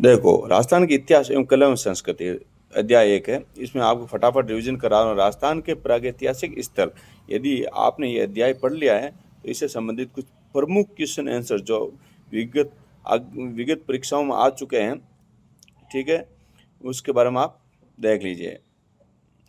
देखो, राजस्थान के इतिहास एवं कला एवं संस्कृति अध्याय 1 है। इसमें आपको फटाफट रिवीजन करा रहा हूँ। राजस्थान के प्रागैतिहासिक स्थल। यदि आपने ये अध्याय पढ़ लिया है तो इससे संबंधित कुछ प्रमुख क्वेश्चन आंसर जो विगत विगत परीक्षाओं में आ चुके हैं, ठीक है, उसके बारे में आप देख लीजिए।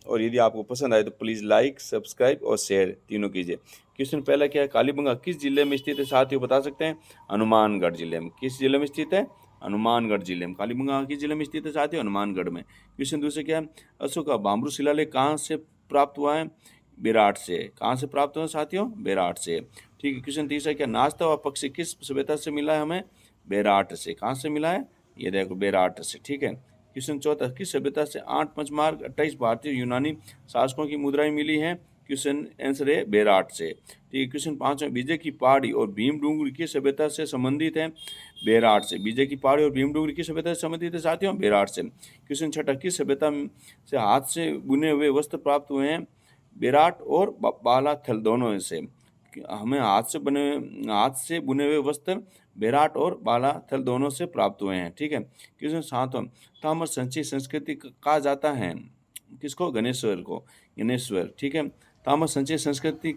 और यदि आपको पसंद आए तो प्लीज़ लाइक, सब्सक्राइब और शेयर तीनों कीजिए। क्वेश्चन पहला क्या है? कालीबंगा किस जिले में स्थित है? साथियों बता सकते हैं? हनुमानगढ़ जिले में। किस जिले में स्थित है? हनुमानगढ़ जिले में। कालीबंगा किस जिले में स्थित है साथियों? हनुमानगढ़ में। क्वेश्चन दूसरे क्या है? अशोक का बाम्रू शिलालेख कहाँ से प्राप्त हुआ है? बेराट से। कहाँ से प्राप्त हुआ साथियों? बेराट से। ठीक है। क्वेश्चन तीसरा क्या? नाचता हुआ पक्षी किस सभ्यता से मिला है हमें? बेराट से। कहाँ से मिला है? ये देखो, बेराट से। ठीक है। क्वेश्चन चौथा, किस सभ्यता से 8 पंचमार्ग 28 भारतीय यूनानी शासकों की मुद्राएं मिली हैं? क्वेश्चन आंसर है बेराट से। ठीक है। क्वेश्चन पांचवा, विजय की पहाड़ी और भीम डूंगरी किस सभ्यता से संबंधित है? बेराट से। विजय की पहाड़ी और भीम डूंगरी किस सभ्यता से संबंधित है साथियों? बेराट से। क्वेश्चन छठा, किस सभ्यता से हाथ से बुने हुए वस्त्र प्राप्त हुए हैं? बेराट और बालाथल दोनों से। हमें हाथ से बुने हुए वस्त्र बेराट और बालाथल दोनों से प्राप्त हुए हैं। ठीक है। क्वेश्चन सातवां, ताम्र संचयी संस्कृति कहा जाता है किसको? गणेश्वर को। गणेश्वर। ठीक है। ताम्र संचयी संस्कृति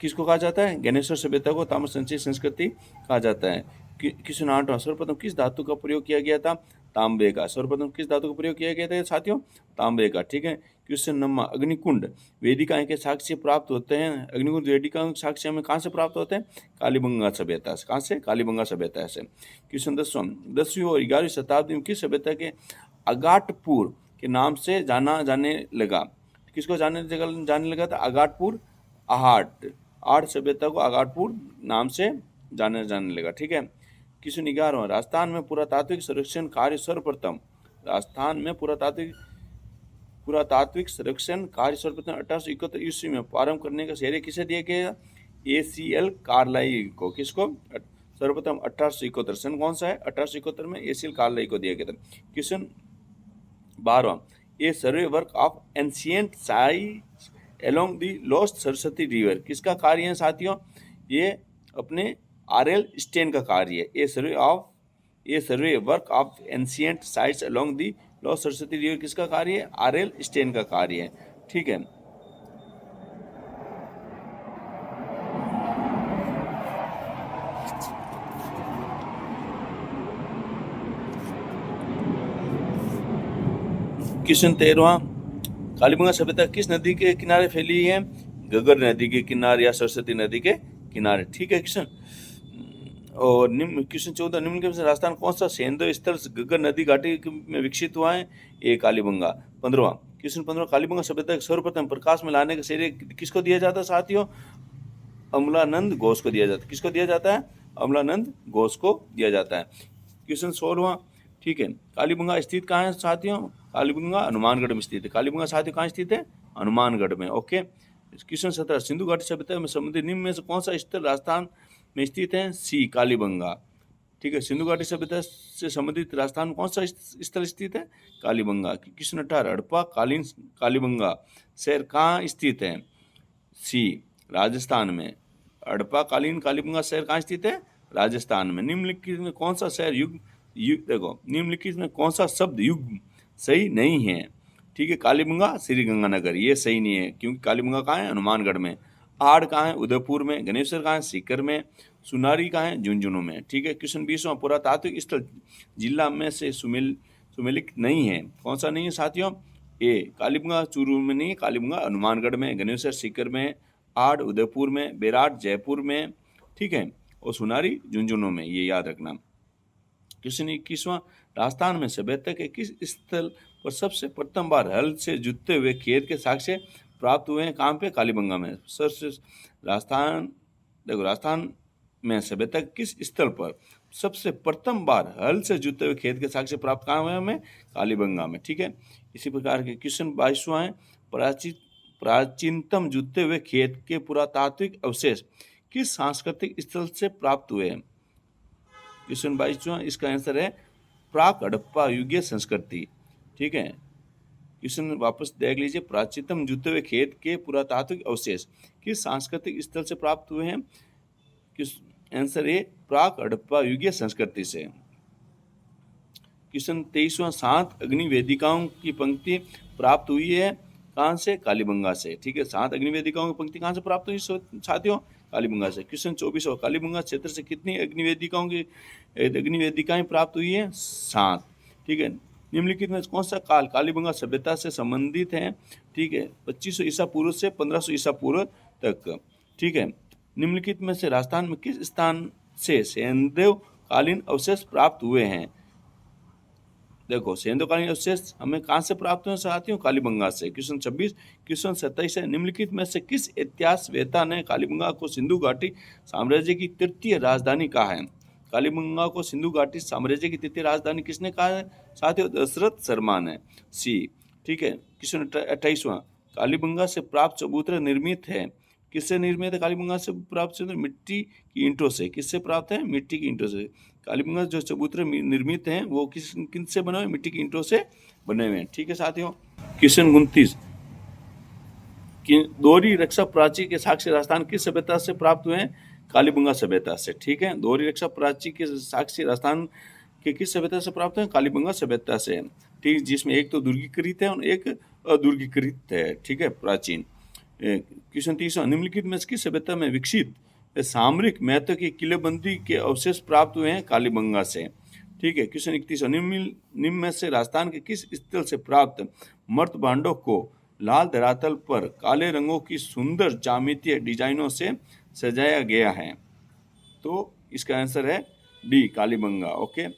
किसको कहा जाता है? ज्ञानेश्वर सभ्यता को ताम्र संचयी संस्कृति कहा जाता है। क्वेश्चन आठवां, सर्वप्रथम किस धातु का प्रयोग किया गया था? तांबे का। सर्वप्रथम किस धातु का प्रयोग किया गया था साथियों? तांबे का। ठीक है। क्वेश्चन नंबर, अग्निकुंड वेदिकाएं के साक्ष्य प्राप्त होते हैं? अग्निकुंड वेदिकाओं के साक्ष्य हमें कहाँ से प्राप्त होते हैं? कालीबंगा सभ्यता से। कहाँ से? कालीबंगा सभ्यता से। क्वेश्चन 10वां, 10वीं और 11वीं शताब्दी में किस सभ्यता के अगाटपुर के नाम से जाना जाने लगा? किसको जाने लगा था? अगाटपुर, आहट। आठ सभ्यता को अगाटपुर नाम से जाने लगा। ठीक है। क्वेश्चन 11वां, राजस्थान में पुरातात्विक सर्वेक्षण कार्य सर्वप्रथम राजस्थान में पुरातात्विक सर्वेक्षण कार्य सर्वप्रथम 1871 ईस्वी में प्रारंभ करने का श्रेय किसे दिया गया? ACL कार्लाइल को। किसको? सर्वप्रथम 1871। सन कौन सा है? 1871 में ACL कार्लाइल को दिया गया था। क्वेश्चन 12वां, a survey work of ancient sites along the lost Saraswati river किसका कार्य है साथियों? ये अपने RL स्टेन का कार्य है। A survey work of ancient sites along the lost Saraswati river किसका कार्य है? RL स्टेन का कार्य है। ठीक है। क्वेश्चन 13वां, कालीबंगा सभ्यता किस नदी के किनारे फैली है? घग्गर नदी के किनारे या सरस्वती नदी के किनारे। ठीक है क्वेश्चन। और निम्न क्वेश्चन 14, निम्न के राजस्थान कौन सा सैन्य स्थल घग्गर नदी घाटी में विकसित हुआ है? ये कालीबंगा। 15वां क्वेश्चन, 15 कालीबंगा सभ्यता को सर्वप्रथम प्रकाश में लाने का श्रेय किसको दिया जाता है साथियों? अमलानंद घोष को दिया जाता है। किसको दिया जाता है? अमलानंद घोष को दिया जाता है। क्वेश्चन 16वां, ठीक है, कालीबंगा स्थित कहाँ है साथियों? कालीबंगा हनुमानगढ़ में स्थित है। कालीबंगा साथियों कहाँ स्थित है? हनुमानगढ़ में। ओके। क्वेश्चन 17, सिंधु घाटी सभ्यता में संबंधित निम्न में से कौन सा स्थल राजस्थान में स्थित है? सी, कालीबंगा। ठीक है। सिंधु घाटी सभ्यता से संबंधित राजस्थान में कौन सा स्थल स्थित है? कालीबंगा। क्वेश्चन 18, हड़प्पा कालीन कालीबंगा शहर कहाँ स्थित है? सी, राजस्थान में। हड़प्पा कालीन कालीबंगा शहर कहाँ स्थित है? राजस्थान में। निम्नलिखित में कौन सा शहर देखो, निम्नलिखित में कौन सा शब्द युग सही नहीं है? ठीक है। कालीबंगा श्रीगंगानगर ये सही नहीं है, क्योंकि कालीबंगा कहाँ है? हनुमानगढ़ में। आहड़ कहाँ है? उदयपुर में। गणेश्वर कहाँ है? सीकर में। सुनारी कहाँ है? झुंझुनू में। ठीक है। क्वेश्चन 20वां, पुरातात्विक स्थल जिला में से सुमेलित नहीं है। कौन सा नहीं है साथियों? ए, कालीबंगा चूरू में नहीं है, कालीबंगा हनुमानगढ़ में, गणेश्वर सीकर में, आड़ उदयपुर में, बेराट जयपुर में। ठीक है। और सुनारी झुंझुनू में। ये याद रखना। क्वेश्चन 21वां, राजस्थान में सभ्यता के किस स्थल पर सबसे प्रथम बार हल से जुतते हुए खेत के साक्ष्य प्राप्त हुए हैं? कहाँ पे? कालीबंगा में। राजस्थान देखो, राजस्थान में सभ्यता के किस स्थल पर सबसे प्रथम बार हल से जुते हुए खेत के साक्ष्य प्राप्त कहाँ हुए हमें? कालीबंगा में। ठीक है। इसी प्रकार के क्वेश्चन 22वां है, प्राचीनतम जुते हुए खेत के पुरातात्विक अवशेष किस सांस्कृतिक स्थल से प्राप्त हुए हैं? क्वेश्चन 22वां, इसका आंसर है प्राक हड़प्पा युगीय संस्कृति। ठीक है। क्वेश्चन वापस देख लीजिए, प्राचीनतम जुते हुए खेत के पुरातात्विक अवशेष किस सांस्कृतिक स्थल से प्राप्त हुए हैं? किस आंसर ए, प्राक हड़प्पा युगीय संस्कृति से। क्वेश्चन 23वां, 7 अग्नि वेदिकाओं की पंक्ति प्राप्त हुई है कहाँ से? कालीबंगा से। ठीक है, 7 अग्नि वेदिकाओं की पंक्ति कहाँ से प्राप्त हुई साथियों? कालीबंगा से। क्वेश्चन 24वां, कालीबंगा क्षेत्र से कितनी अग्नि वेदिकाएं प्राप्त हुई है? 7। ठीक है, निम्नलिखित में कौन सा काल कालीबंगा सभ्यता से संबंधित है? ठीक है, 2500 ईसा पूर्व से 1500 ईसा पूर्व तक। ठीक है, निम्नलिखित में से राजस्थान में किस स्थान से सेंदेव कालीन अवशेष प्राप्त हुए हैं? देखो, सेंधकालीन अवशेष हमें कहाँ से प्राप्त हुए साथियों? कालीबंगा से। क्वेश्चन 26, क्वेश्चन 27 है, निम्नलिखित में से किस इतिहासवेत्ता ने कालीबंगा को सिंधु घाटी साम्राज्य की तृतीय राजधानी कहा है? कालीबंगा को सिंधु घाटी साम्राज्य की तृतीय राजधानी किसने कहा है साथियों? दशरथ शर्मा ने। सी। ठीक है, क्वेश्चन 28वां, कालीबंगा से प्राप्त चबूतरा निर्मित है किससे निर्मित है? कालीबंगा से प्राप्त चबूतरा मिट्टी की ईंटों से। किससे प्राप्त है? मिट्टी की ईंटों से। कालीबंगा जो चबूतरे निर्मित हैं वो किन से बने हुए? मिट्टी की ईंटों से बने हुए हैं। ठीक है साथियों, क्वेश्चन 29, दोहरी रक्षा प्राची के साक्ष्य राजस्थान किस सभ्यता से प्राप्त हुए हैं? कालीबंगा सभ्यता से। ठीक है, दोहरी रक्षा प्राची के साक्ष्य राजस्थान के किस सभ्यता से प्राप्त हुए? कालीबंगा सभ्यता से। ठीक, जिसमें एक तो दुर्गीकृत है और एक अदुर्गीकृत है। ठीक है, प्राचीन। क्वेश्चन 30, निम्नलिखित में किस सभ्यता में विकसित सामरिक महत्व की किलेबंदी के अवशेष प्राप्त हुए हैं? कालीबंगा से। ठीक है, क्वेश्चन 31, निम्न में से राजस्थान के किस स्थल से प्राप्त मर्त भांडों को लाल धरातल पर काले रंगों की सुंदर ज्यामितीय डिजाइनों से सजाया गया है? तो इसका आंसर है डी, कालीबंगा। ओके,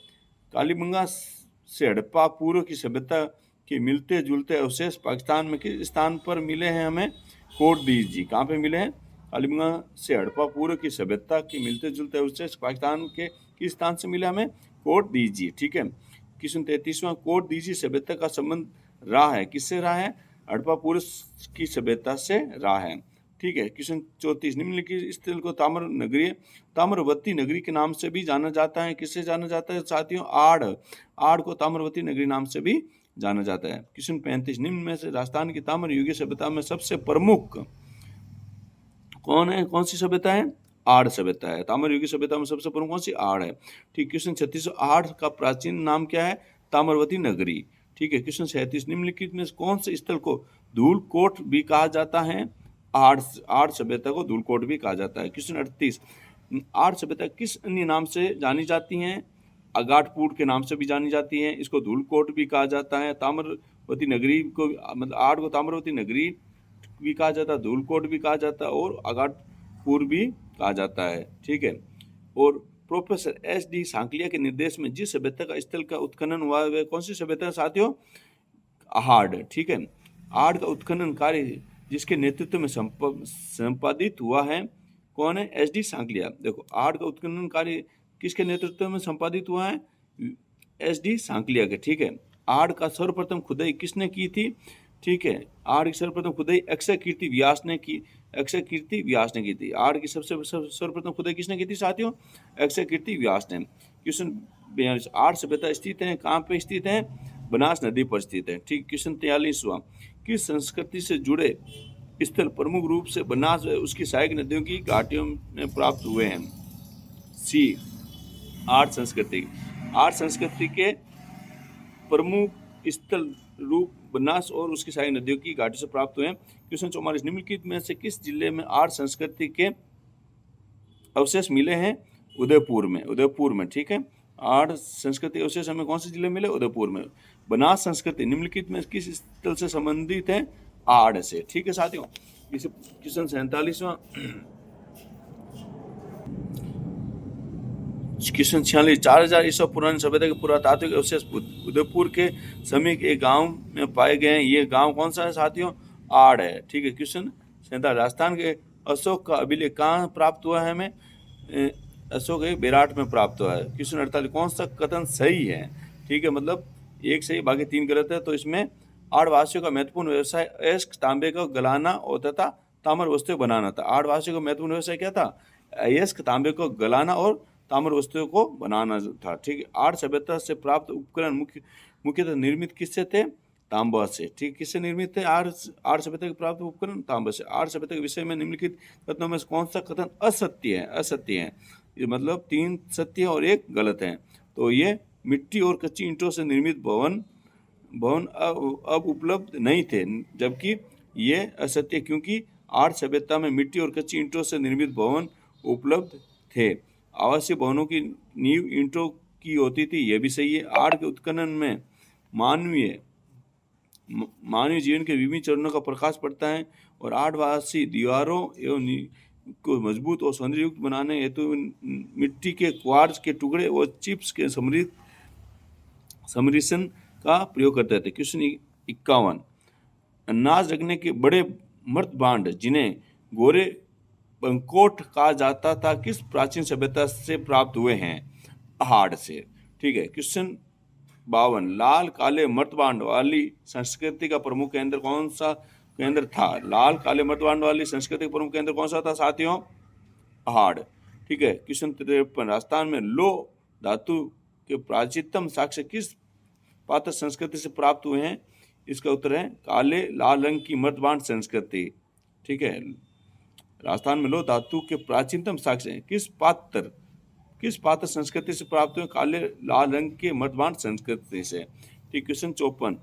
कालीबंगा से हड़प्पा पूर्व की सभ्यता के मिलते जुलते अवशेष पाकिस्तान में किस स्थान पर मिले हैं हमें? कोट दीजिए, कहाँ पे मिले हैं? कालीबंगा से हड़प्पा पूर्व की सभ्यता के मिलते जुलते अवशेष पाकिस्तान के किस स्थान से मिले हमें? कोट दीजिए। ठीक है, क्वेश्चन 33वां, कोट दीजिए सभ्यता का संबंध रहा है किससे रहा है? हड़प्पा पूर्व की सभ्यता से रहा है। ठीक है, क्वेश्चन 34, निम्नलिखित स्थल को ताम्रवती नगरी के नाम से भी जाना जाता है। किससे जाना जाता है साथियों? आड़ को ताम्रवती नगरी नाम से भी जाना जाता है। क्वेश्चन 35, निम्न में से राजस्थान की ताम्र युगीय सभ्यता में सबसे प्रमुख कौन सी सभ्यता है? आड़ सभ्यता है। ताम्र युगीय सभ्यता में सबसे प्रमुख कौन सी? आड़ है। ठीक, क्वेश्चन 36, आड़ का प्राचीन नाम क्या है? ताम्रवती नगरी। ठीक है, क्वेश्चन 37, निम्नलिखित में कौन से स्थल को धूलकोट भी कहा जाता है? आड़ सभ्यता को धूलकोट भी कहा जाता है। क्वेश्चन 38, आड़ सभ्यता किस अन्य नाम से जानी जाती हैं? अगाटपुर के नाम से भी जानी जाती हैं, इसको धूलकोट भी कहा जाता है। ताम्रवती नगरी को मतलब आड़ को ताम्रवती नगरी भी कहा जाता है, धूलकोट भी कहा जाता है और अगाटपुर भी कहा जाता है। ठीक है, और प्रोफेसर SD सांकलिया के निर्देश में जिस सभ्यता का स्थल का उत्खनन हुआ है कौन सी सभ्यता है साथियों? आड़। ठीक है, आड़ का उत्खनन कार्य जिसके नेतृत्व में संपादित हुआ है कौन है? SD सांकलिया। देखो, आड़ का उत्खनन कार्य किसके नेतृत्व में संपादित हुआ है? SD सांकलिया के। ठीक है, आड़ का सर्वप्रथम खुदाई किसने की थी? ठीक है, आड़ की सर्वप्रथम खुदाई अक्षय कीर्ति व्यास ने की थी। आड़ की सर्वप्रथम खुदाई किसने की थी साथियों? अक्षय कीर्ति व्यास ने। क्वेश्चन 42, आड़ सभ्यता स्थित है कहाँ पे स्थित है? बनास नदी पर स्थित है। ठीक, क्वेश्चन 43वां, किस संस्कृति से जुड़े स्थल प्रमुख रूप से बनास व उसकी सहायक नदियों की घाटियों में प्राप्त हुए हैं? सी, आर्ट संस्कृति के प्रमुख स्थल रूप बनास और उसकी सहायक नदियों की घाटी से प्राप्त हुए हैं। क्वेश्चन 44, निम्नलिखित में से किस जिले में आर्ट संस्कृति के अवशेष मिले हैं? उदयपुर में। ठीक है, आर्ट संस्कृति अवशेष हमें कौन से जिले में मिले? उदयपुर में। बनास संस्कृति निम्नलिखित में किस स्थल से संबंधित है? आड़ से। ठीक है साथियों, क्वेश्चन 47वां, क्वेश्चन 46, 4000 ईसा पुरानी सभ्यता के पुरातात्विक अवशेष उदयपुर के समीप एक गांव में पाए गए हैं। ये गांव कौन सा है साथियों? आड़ है। ठीक है, क्वेश्चन 47, राजस्थान के अशोक का अभिलेख कहाँ प्राप्त हुआ है हमें? अशोक बेराट में प्राप्त हुआ है। क्वेश्चन 48, कौन सा कथन सही है? ठीक है, मतलब एक सही बाकी 3 गलत है। तो इसमें आड़वासियों का महत्वपूर्ण व्यवसाय अयस्क तांबे को गलाना और तथा ताम्र वस्तुएं बनाना था। आड़वासियों का महत्वपूर्ण व्यवसाय क्या था? अयस्क तांबे को गलाना और ताम्र वस्तुओं को बनाना था। ठीक है, आड़ सभ्यता से प्राप्त उपकरण मुख्यतः निर्मित किससे थे? तांबा से। ठीक, किससे निर्मित थे आड़ सभ्यता के प्राप्त उपकरण? तांबा से। आड़ सभ्यता के विषय में निम्नलिखित कथनों में कौन सा कथन असत्य है? ये मतलब 3 सत्य और 1 गलत है। तो ये मिट्टी और कच्ची ईंटों से निर्मित भवन भवन अब उपलब्ध नहीं थे, जबकि ये असत्य, क्योंकि आर्य सभ्यता में मिट्टी और कच्ची ईंटों से निर्मित भवन उपलब्ध थे। आवासीय भवनों की नींव ईंटों की होती थी, यह भी सही है। आर्य के उत्खनन में मानवीय मानवीय जीवन के विभिन्न चरणों का प्रकाश पड़ता है, और आठवासी दीवारों एवं को मजबूत और सौंदर्ययुक्त बनाने हेतु मिट्टी के क्वार्ट्ज के टुकड़े और चिप्स के समरिसन का प्रयोग करते थे। क्वेश्चन 51, अनाज रखने के बड़े मर्द भांड जिन्हें गोरे बंकोट कहा जाता था किस प्राचीन सभ्यता से प्राप्त हुए हैं? पहाड़ से। ठीक है। क्वेश्चन 52, लाल काले मर्तबांड वाली संस्कृति का प्रमुख केंद्र कौन सा केंद्र था? लाल काले मर्तबांड वाली संस्कृति का प्रमुख केंद्र कौन सा था साथियों? पहाड़। ठीक है। क्वेश्चन 53, राजस्थान में लौह धातु के प्राचीनतम साक्ष्य किस पात्र संस्कृति से प्राप्त हुए हैं? इसका उत्तर है काले लाल रंग की मर्तबांड संस्कृति। ठीक है। राजस्थान में लौह धातु के प्राचीनतम साक्ष्य किस पात्र संस्कृति से प्राप्त हुए? काले लाल रंग के मर्तबांड संस्कृति से। ठीक। क्वेश्चन 54,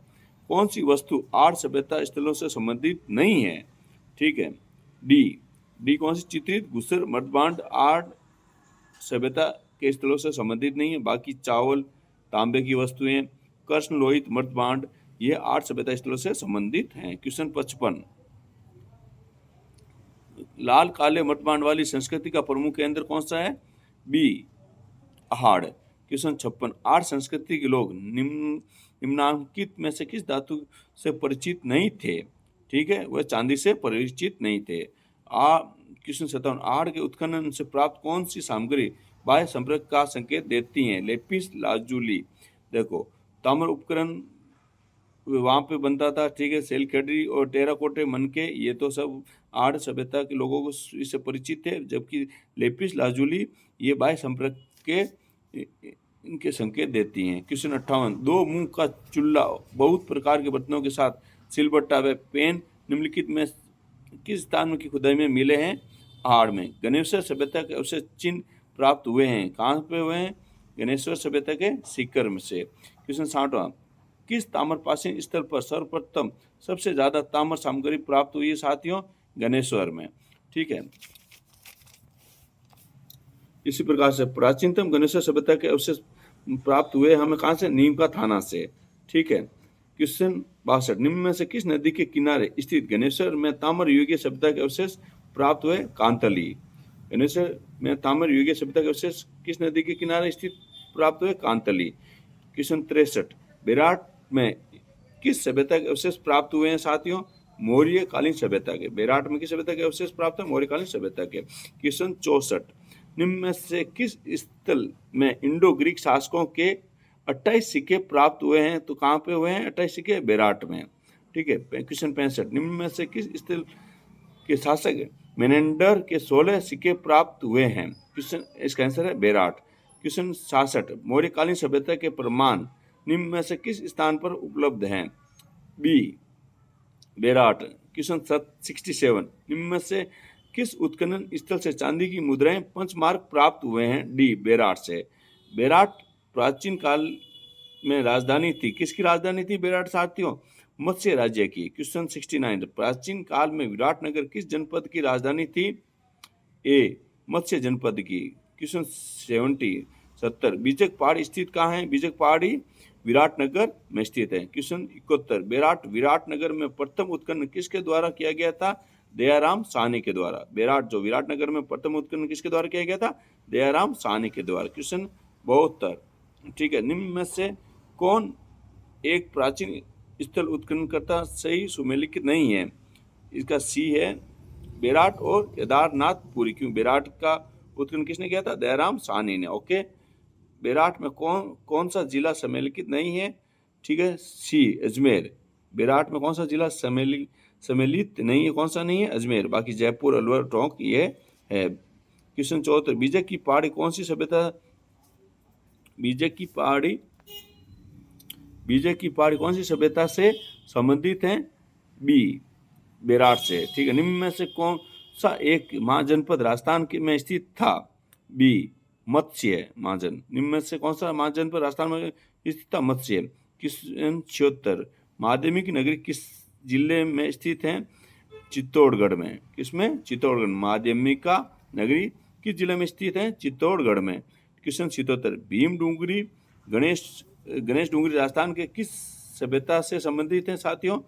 कौन सी वस्तु आर्य सभ्यता स्थलों से संबंधित नहीं है? ठीक है। डी कौन सी? चित्रित घुसर मर्तबांड आर्य सभ्यता के स्थलों से संबंधित नहीं है। बाकी चावल, तांबे की वस्तुएं, कृष्ण लोहित मर्तबांड, ये आर्य सभ्यता स्थलों से संबंधित हैं। क्वेश्चन 55, लाल काले मर्तबांड वाली संस्कृति का प्रमुख केंद्र कौन सा है? बी, पहाड़। क्वेश्चन 56, आर्य संस्कृति के लोग निम्नांकित में से किस धातु से परिचित नहीं थे? ठीक है, वह चांदी से परिचित नहीं थे। क्वेश्चन 57, आर्य के उत्खनन से प्राप्त कौन सी सामग्री बाह्य संपर्क का संकेत देती हैं? Lapis lazuli. देखो, ताम्र उपकरण वहाँ पे बनता था। ठीक है। सेलखेडरी और टेराकोटे मनके, ये तो सब आर्य सभ्यता के लोगों को इससे परिचित थे, जबकि लेपिस लाजुली ये बाह्य संपर्क के इनके संकेत देती हैं। क्वेश्चन 58, दो मुंह का चूल्हा बहुत प्रकार के बर्तनों के साथ सिलबट्टा व पेन निम्नलिखित में किस स्थान की खुदाई में मिले हैं? पहाड़ में। गणेश्वर सभ्यता के अवशेष चिन्ह प्राप्त हुए हैं, कहाँ पे हुए हैं? गणेश्वर सभ्यता के सीकर में से। क्वेश्चन 60, किस ताम्रपाषाण स्थल पर सर्वप्रथम सबसे ज्यादा ताम्र सामग्री प्राप्त हुई है साथियों? गणेश्वर में। ठीक है। इसी प्रकार से प्राचीनतम गणेश्वर सभ्यता के अवशेष प्राप्त हुए हमें कहाँ से? नीम का थाना से। ठीक है। क्वेश्चन 62, निम्न में से किस नदी के किनारे स्थित गणेश्वर में ताम्र युगीय सभ्यता के अवशेष प्राप्त हुए? कांतली। गणेश्वर में ताम्र युगीय सभ्यता के अवशेष किस नदी के किनारे स्थित प्राप्त हुए? कांतली। क्वेश्चन 63, विराट में किस सभ्यता के अवशेष प्राप्त हुए हैं साथियों? मौर्यकालीन सभ्यता के। बेराट में किस सभ्यता के अवशेष प्राप्त है? मौर्यकालीन सभ्यता के। क्वेश्चन 64, निम्न में से किस स्थल में इंडो ग्रीक शासकों के 28 सिक्के प्राप्त हुए हैं? तो कहाँ पे हुए हैं 28 सिक्के? बेराट में। ठीक है। क्वेश्चन 65, निम्न में से किस स्थल के शासक मेनेंडर के 16 सिक्के प्राप्त हुए हैं? क्वेश्चन, इसका आंसर है बेराट। क्वेश्चन 66, मौर्यकालीन सभ्यता के प्रमाण निम्न में से किस स्थान पर उपलब्ध हैं? बी, बेराट। क्वेश्चन 67, निम्न में से किस उत्खनन स्थल से चांदी की मुद्राएं पंचमार्क प्राप्त हुए हैं? डी, बेराट से। बेराट प्राचीन काल में राजधानी थी। किसकी राजधानी थी बेराट साथियों? मत्स्य राज्य की। क्वेश्चन 69, प्राचीन काल में विराटनगर किस जनपद की राजधानी थी? ए, मत्स्य जनपद की। क्वेश्चन 70, बीजक पहाड़ी स्थित कहाँ है? बीजक पहाड़ी विराटनगर में स्थित है। क्वेश्चन 71, विराटनगर में प्रथम उत्खनन किसके द्वारा किया गया था? दयाराम साहनी के द्वारा। बेराट जो विराटनगर में प्रथम उत्खनन किसके द्वारा किया गया था? दयाराम साहनी के द्वारा। क्वेश्चन 72, ठीक है, निम्न में से कौन एक प्राचीन स्थल उत्खनन करता सही सुमेलित नहीं है? इसका सी है बेराट और केदारनाथपुरी। क्यों? बेराट का उत्खनन किसने किया था? दयाराम साहनी ने। ओके। बेराट में कौन सा जिला सम्मिलित नहीं है? ठीक है, सी, अजमेर। बेराट में कौन सा जिला सम्मिलित नहीं है? कौन सा नहीं है? अजमेर। बाकी जयपुर, अलवर, टोंक ये है। क्वेश्चन 74, बीजक की पहाड़ी कौन सी सभ्यता? बीजक की पहाड़ी कौन सी सभ्यता से संबंधित है? बी, बेराट से। ठीक है। निम्न में से कौन सा एक महाजनपद राजस्थान में स्थित था? बी, मत्स्य महाजन, निम्न में से कौन सा महाजन पर राजस्थान में स्थित था? मत्स्य। क्वेश्चन 76, माध्यमिक नगरी किस जिले में स्थित है? चित्तौड़गढ़ में। किसमें? चित्तौड़गढ़। माध्यमिका नगरी किस जिले में स्थित है? चित्तौड़गढ़ में। क्वेश्चन 77, भीम डूंगरी गणेश डूंगरी राजस्थान के किस सभ्यता से संबंधित है साथियों?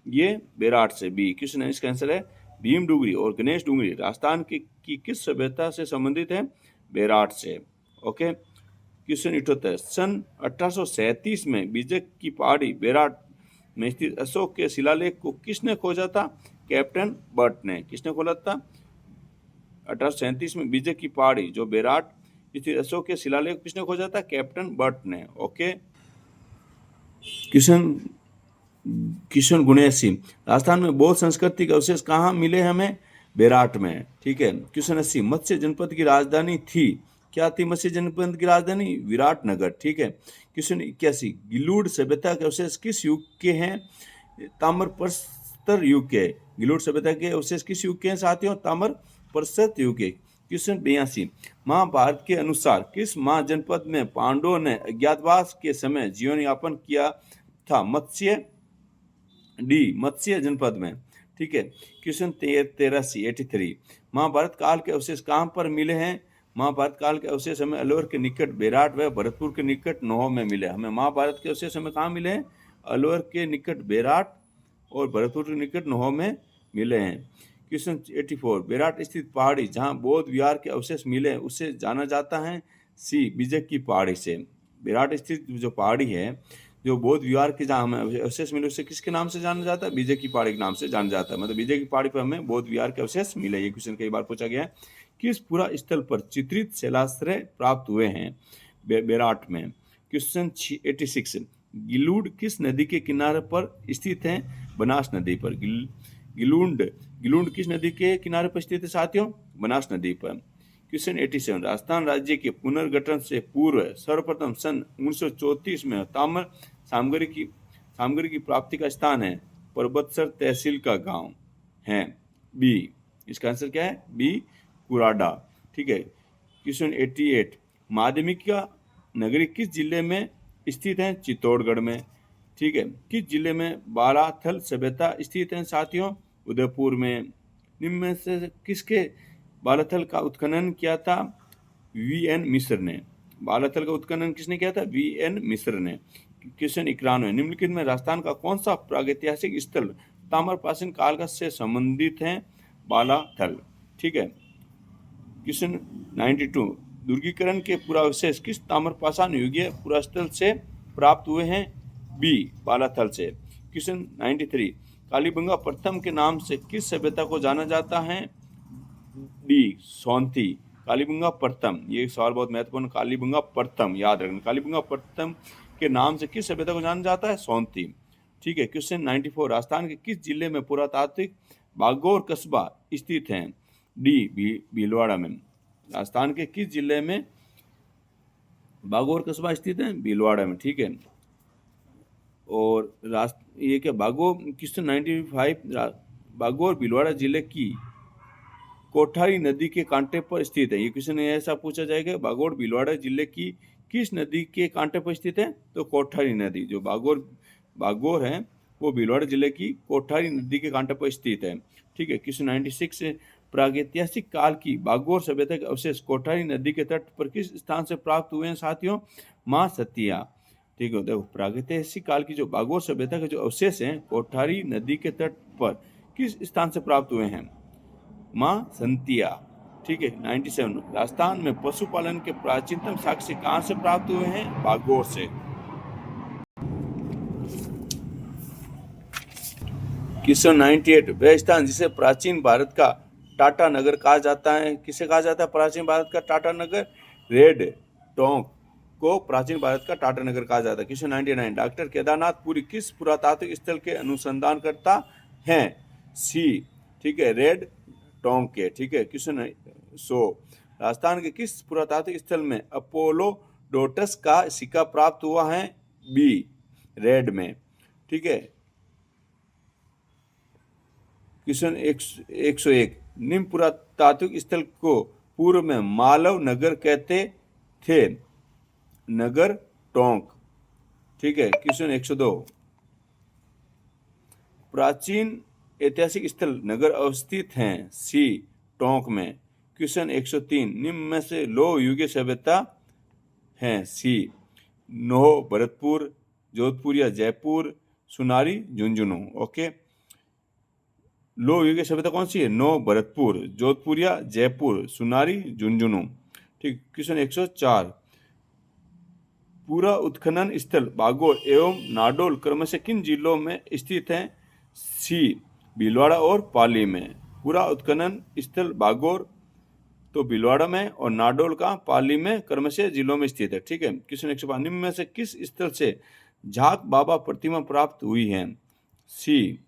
ये बेराट से। बी क्वेश्चन है, इसका आंसर है भीम डूंगरी और गणेश डूंगरी राजस्थान की किस सभ्यता से संबंधित है? बेराट से। ओके। क्वेश्चन 78, सन 1837 में बीजक की पहाड़ी बेराट में स्थित अशोक के शिलालेख को किसने खोजा था? कैप्टन बर्ट ने। किसने खोजा था? 1837 में बीजक की पहाड़ी जो बेराट स्थित अशोक के शिलालेख किसने खोजा था? कैप्टन बर्ट ने। ओके। किशन 79, राजस्थान में बौद्ध संस्कृति के अवशेष कहाँ मिले हमें? बेराट में। ठीक है। क्वेश्चन 80, मत्स्य जनपद की राजधानी थी, क्या थी मत्स्य जनपद की राजधानी? विराटनगर। ठीक है। क्वेश्चन 81, गिलूड सभ्यता के अवशेष किस युग के हैं? ताम्रप्रस्तर युग के। गिलूड सभ्यता के अवशेष किस युग के हैं साथियों? ताम्रप्रस्तर युग के। क्वेश्चन 82, महाभारत के अनुसार किस महाजनपद में पांडवों ने अज्ञातवास के समय जीवन यापन किया था? मत्स्य जनपद में। ठीक है। क्वेश्चन 83, महाभारत काल के अवशेष कहाँ पर मिले हैं? महाभारत काल के अवशेष हमें अलवर के निकट बेराट व भरतपुर के निकट नोह में मिले। हमें महाभारत के अवशेष हमें कहाँ मिले हैं? अलवर के निकट बेराट और भरतपुर के निकट नोह में मिले हैं। क्वेश्चन 84, बेराट स्थित पहाड़ी जहाँ बौद्ध विहार के अवशेष मिले उसे जाना जाता है? सी बीजक की पहाड़ी से। बेराट स्थित जो पहाड़ी है, जो बौद्ध विहार के जहाँ हमें अवशेष मिले उसे किसके नाम से जाना जाता है? बीजक की पहाड़ी के नाम से जाना जाता है। मतलब बीजक की पहाड़ी पर हमें बौद्ध विहार के अवशेष मिले। ये क्वेश्चन कई बार पूछा गया है। किस पूरा स्थल पर चित्रित शिलाश्रय प्राप्त हुए हैं? बेराट में। क्वेश्चन 86, गिलूड किस नदी के किनारे पर स्थित है? बनास नदी पर। गिलूड किस नदी के किनारे पर स्थित है साथियों? बनास नदी पर। क्वेश्चन 87, राजस्थान राज्य के पुनर्गठन से पूर्व सर्वप्रथम सन 1934 में ताम्र सामग्री की प्राप्ति का स्थान है परबतसर तहसील का गांव है। बी। इसका आंसर क्या है? बी कुराडा। ठीक है। क्वेश्चन 88, माध्यमिका नगरी किस जिले में स्थित है? चित्तौड़गढ़ में। ठीक है। किस जिले में बालाथल सभ्यता स्थित है साथियों? उदयपुर में। निम्न में से किसके बालाथल का उत्खनन किया था? वी.एन. मिश्र ने। बालाथल का उत्खनन किसने किया था? वी.एन. मिश्र ने। क्वेश्चन 91, निम्नलिखित में राजस्थान का कौन सा प्रागैतिहासिक स्थल ताम्रपाषाण काल का से संबंधित है? बालाथल। ठीक है। क्वेश्चन 92, दुर्गीकरण के पुरावशेष किस ताम्रपाषाण युगीय पुरास्थल से प्राप्त हुए हैं? बी बालाथल से। क्वेश्चन 93, कालीबंगा प्रथम के नाम से किस सभ्यता को जाना जाता है? डी सौंथी। कालीबंगा प्रथम, ये सवाल बहुत महत्वपूर्ण। कालीबंगा प्रथम याद रखना। कालीबंगा प्रथम के नाम से किस सभ्यता को जाना जाता है? सौंथी। ठीक है। क्वेश्चन 94, राजस्थान के किस जिले में पुरातात्विक बागौर कस्बा स्थित है? डी भीलवाड़ा में। राजस्थान के किस जिले में बागौर कस्बा स्थित है? भीलवाड़ा में। ठीक है। और ये क्या क्वेश्चन 95, बागौर भीलवाड़ा जिले की कोठारी नदी के कांटे पर स्थित है। ये क्वेश्चन ऐसा पूछा जाएगा, बागौर भीलवाड़ा जिले की किस नदी के कांटे पर स्थित है? तो कोठारी नदी। जो बागौर है वो भीलवाड़ा जिले की कोठारी नदी के कांटे पर स्थित है। ठीक है। क्वेश्चन 96, प्रागैतिहासिक काल की बागौर सभ्यता के अवशेष कोठारी नदी के तट पर किस स्थान से प्राप्त हुए हैं साथियों? माँ सतिया। ठीक है। देखो, प्रागैतिहासिक काल की जो बागौर सभ्यता के जो अवशेष हैं कोठारी नदी के तट पर किस स्थान से प्राप्त हुए हैं? माँ संतिया। ठीक है। 97, राजस्थान में पशुपालन के प्राचीनतम साक्ष्य कहाँ से प्राप्त हुए हैं? बागौर से। क्वेश्चन 98, वह स्थान जिसे प्राचीन भारत का टाटा नगर कहा जाता है, किसे कहा जाता है प्राचीन भारत का टाटा नगर? रेड टोंक को प्राचीन भारत का टाटा नगर कहा जाता है। क्वेश्चन 99, डॉक्टर केदारनाथ पुरी किस पुरातात्विक स्थल के अनुसंधान करता है? सी। ठीक है, रेड टोंक के। ठीक है। क्वेश्चन 100, राजस्थान के किस पुरातात्विक स्थल में अपोलोडोटस का सिक्का प्राप्त हुआ है? बी रेड में। ठीक है। क्वेश्चन 101, निम्न पुरातात्विक स्थल को पूर्व में मालव नगर कहते थे, नगर टोंक। ठीक है। क्वेश्चन 102, प्राचीन ऐतिहासिक स्थल नगर अवस्थित हैं, सी टोंक में। क्वेश्चन 103, निम्न में से लौह युगीय सभ्यता हैं, सी नोह भरतपुर, जोधपुर या जयपुर, सुनारी, झुंझुनू। ओके, लौह युगीय सभ्यता कौन सी है? नोह भरतपुर, जोधपुर या जयपुर, सुनारी, झुंझुनू। ठीक। क्वेश्चन 104, पूरा उत्खनन स्थल बागोर एवं नाडोल क्रमशः किन जिलों में स्थित हैं? सी भीलवाड़ा और पाली में। पूरा उत्खनन स्थल बागोर तो भीलवाड़ा में और नाडोल का पाली में क्रमशः जिलों में स्थित है। ठीक है। क्वेश्चन 105, निम्न में से किस स्थल से झाक बाबा प्रतिमा प्राप्त हुई है? सी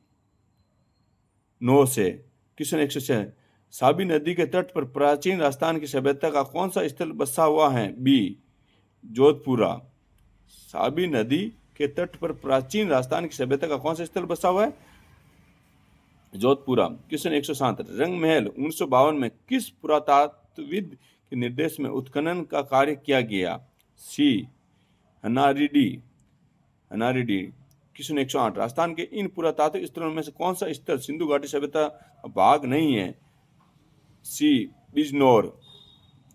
नौ से। क्वेश्चन 106, साबी नदी के तट पर प्राचीन राजस्थान की सभ्यता का कौन सा स्थल बसा हुआ है? बी जोधपुरा। साबी नदी के तट पर प्राचीन राजस्थान की सभ्यता का कौन सा स्थल बसा हुआ है? जोधपुरा। क्वेश्चन 107, रंग महल 1952 में किस पुरातत्वविद के निर्देश में उत्खनन का कार्य किया गया? सी हनारिडी। क्वेश्चन 108, राजस्थान के इन पुरातात्विक स्थलों में से कौन सा स्थल सिंधु घाटी सभ्यता का भाग नहीं है? सी बिजनौर।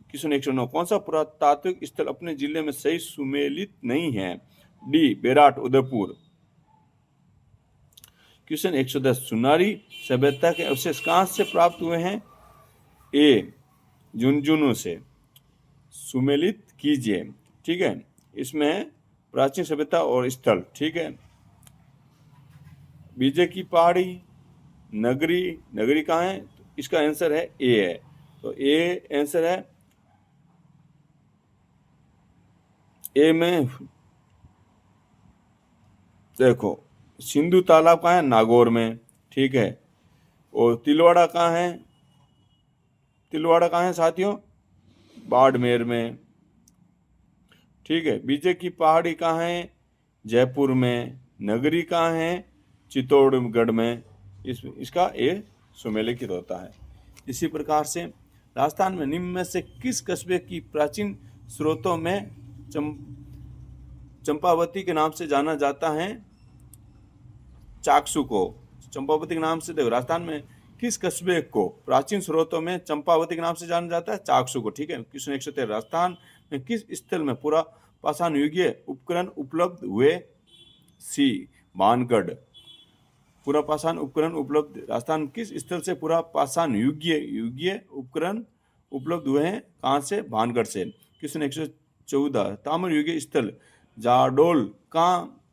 क्वेश्चन 109, कौन सा पुरातात्विक स्थल अपने जिले में सही सुमेलित नहीं है? डी बेराट उदयपुर। क्वेश्चन 110, सुनारी सभ्यता के अवशेष कहां से प्राप्त हुए हैं? ए झुंझुनू से। सुमेलित कीजिए। ठीक है। इसमें प्राचीन सभ्यता और स्थल। ठीक है। बीजे की पहाड़ी, नगरी कहाँ है? तो इसका आंसर है ए है। तो ए आंसर है। ए में देखो, सिंधु तालाब कहाँ है? नागौर में। ठीक है। और तिलवाड़ा कहाँ है साथियों? बाड़मेर में। ठीक है। बीजे की पहाड़ी कहाँ है? जयपुर में। नगरी कहाँ है? चित्तौड़गढ़ में। इसका ए सुमेलित होता है। इसी प्रकार से राजस्थान में निम्न में से किस कस्बे की प्राचीन स्रोतों में चंपावती के नाम से जाना जाता है? चाकसू को। चंपावती के नाम से, देखो, राजस्थान में किस कस्बे को प्राचीन स्रोतों में चंपावती के नाम से जाना जाता है? चाकसू को। ठीक है। क्वेश्चन 113, राजस्थान में किस स्थल में पूरा पाषाण युगीय उपकरण उपलब्ध हुए? सी मानगढ़। पूरा पाषाण उपकरण उपलब्ध, राजस्थान किस स्थल से पूरा पाषाण युगीय उपकरण उपलब्ध हुए हैं? कहाँ से? भानगढ़ से। क्वेश्चन 114, ताम्र युगीय स्थल जाडोल कहाँ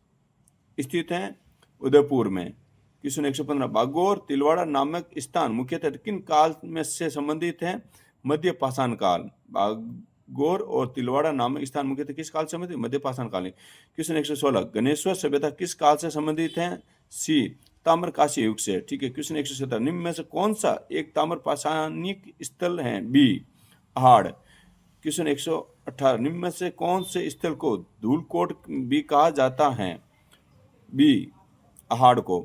स्थित है? उदयपुर में। क्वेश्चन 115, बागोर तिलवाड़ा नामक स्थान मुख्यतः किन काल में से संबंधित है? मध्य पाषाण काल। बागोर और तिलवाड़ा नामक स्थान मुख्यतः किस काल से संबंधित? मध्य पाषाण काल। क्वेश्चन 116, गणेश्वर सभ्यता किस काल से संबंधित है? सी ताम्रकाशी युग से। ठीक है। क्वेश्चन 117, निम्न में से कौन सा एक ताम्र पाषाणिक स्थल है? बी अहाड़। क्वेश्चन 118, निम्न में से कौन से स्थल को धूलकोट भी कहा जाता है? बी अहाड़ को।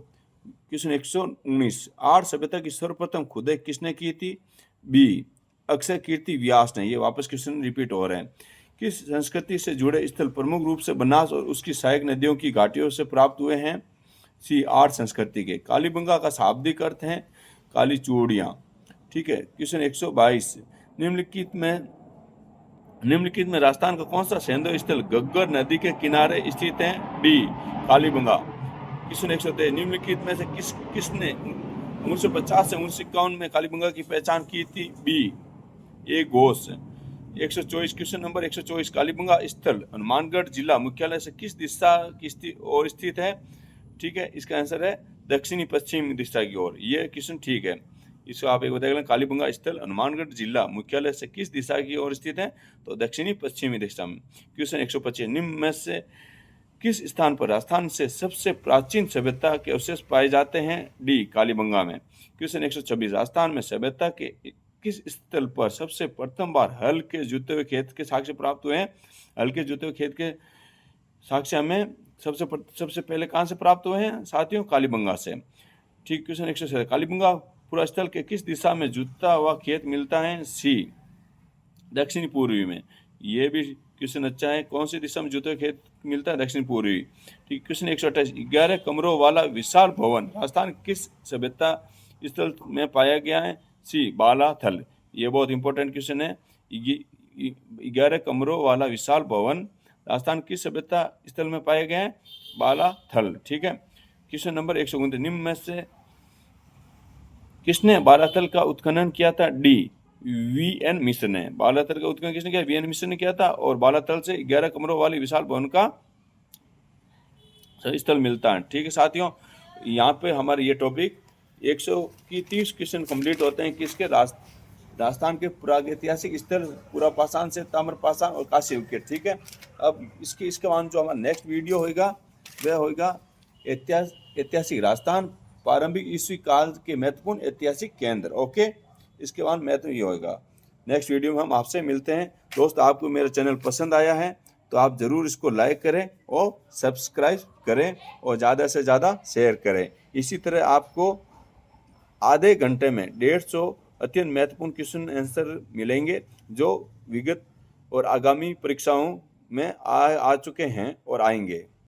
क्वेश्चन 119, आर्य सभ्यता की सर्वप्रथम खुदाई किसने की थी? बी अक्षय कीर्ति व्यास ने। ये वापस क्वेश्चन रिपीट हो रहे हैं। किस संस्कृति से जुड़े स्थल प्रमुख रूप से बनास और उसकी सहायक नदियों की घाटियों से प्राप्त हुए हैं? सी आर्य संस्कृति के। कालीबंगा का शाब्दिक अर्थ है काली चूड़ियाँ। ठीक है। क्वेश्चन 122, निम्नलिखित में राजस्थान का कौन सा सैंधव स्थल घग्गर नदी के किनारे स्थित है? डी कालीबंगा। क्वेश्चन 123, निम्नलिखित में से किसने 1950 से 1951 में कालीबंगा की पहचान की थी? बी ए घोष। 124, क्वेश्चन नंबर 124, कालीबंगा स्थल हनुमानगढ़ जिला मुख्यालय से किस दिशा की ओर स्थित है? ठीक है। इसका आंसर है दक्षिणी पश्चिम दिशा की ओर। ये क्वेश्चन ठीक है। इसको आप एक बताइए, कालीबंगा स्थल हनुमानगढ़ जिला मुख्यालय से किस दिशा की ओर स्थित है? तो दक्षिणी पश्चिमी दिशा में। क्वेश्चन 125, निम्न में से किस स्थान पर राजस्थान से सबसे प्राचीन सभ्यता के अवशेष पाए जाते हैं? डी कालीबंगा में। क्वेश्चन 126, राजस्थान में सभ्यता के किस स्थल पर सबसे प्रथम बार हल के जुते हुए खेत के साक्ष्य प्राप्त हुए हैं? हल के जुते हुए खेत के साक्ष्य हमें सबसे पहले कहां से प्राप्त हुए हैं साथियों? कालीबंगा से। ठीक। क्वेश्चन 107, कालीबंगा पूरा स्थल के किस दिशा में जुता हुआ खेत मिलता है? सी दक्षिण पूर्वी में, ये भी क्वेश्चन अच्छा है। कौन सी दिशा में जूते खेत मिलता है? दक्षिण पूर्वी। ठीक, क्वेश्चन 128, 11 कमरों वाला विशाल भवन राजस्थान किस सभ्यता स्थल में पाया गया है? सी, बालाथल। ये बहुत इंपॉर्टेंट क्वेश्चन है। 11 कमरों वाला विशाल भवन राजस्थान किस सभ्यता स्थल में पाया गया है? बालाथल। ठीक है। क्वेश्चन नंबर 129, निम्न में से किसने बालाथल का उत्खनन किया था? डी, वीएन मिश्र ने। बालाथल का उत्खनन किसने किया? वीएन मिश्र ने किया था। और बालाथल से 11 कमरों वाली विशाल भवन का स्थल मिलता है। ठीक है साथियों, यहाँ पे हमारे ये टॉपिक 130 क्वेश्चन कंप्लीट होते हैं किसके? राजस्थान के प्रागैतिहासिक स्थल, पूरा पाषाण से ताम्रपाषाण और कांस्य युग के। ठीक है। अब इसके बाद जो हमारा नेक्स्ट वीडियो होगा वह होगा ऐतिहासिक राजस्थान, प्रारंभिक ईस्वी काल के महत्वपूर्ण ऐतिहासिक केंद्र। ओके, इसके बाद महत्व ये होगा। नेक्स्ट वीडियो में हम आपसे मिलते हैं। दोस्त, आपको मेरा चैनल पसंद आया है तो आप ज़रूर इसको लाइक करें और सब्सक्राइब करें और ज़्यादा से ज़्यादा शेयर करें। इसी तरह आपको आधे घंटे में 150 अत्यंत महत्वपूर्ण क्वेश्चन आंसर मिलेंगे जो विगत और आगामी परीक्षाओं में आ चुके हैं और आएंगे।